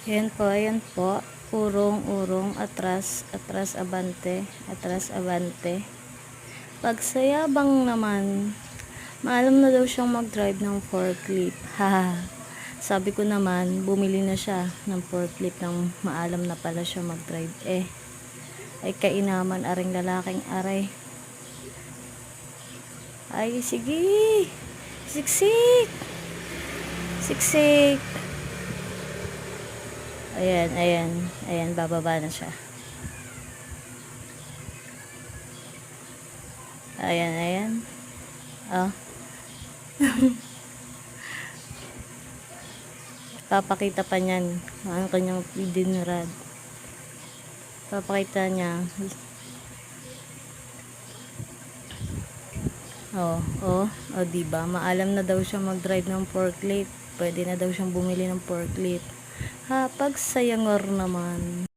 Ayan po. Urong, atras, abante. Pagsayabang naman, maalam na daw siyang mag-drive ng forklift. Haha. Sabi ko naman, bumili na siya ng forklift ng maalam na pala siya mag-drive. Ay kainaman aring lalaking aray. Ay, sige. Siksik. Siksik. Ayan, bababa na siya. Ayan. Oh. Papakita pa niyan ang kanyang dinurad. Papakita niya. Diba? Maalam na daw siya mag-drive ng forklift. Pwede na daw siyang bumili ng forklift. Pagsayangor naman.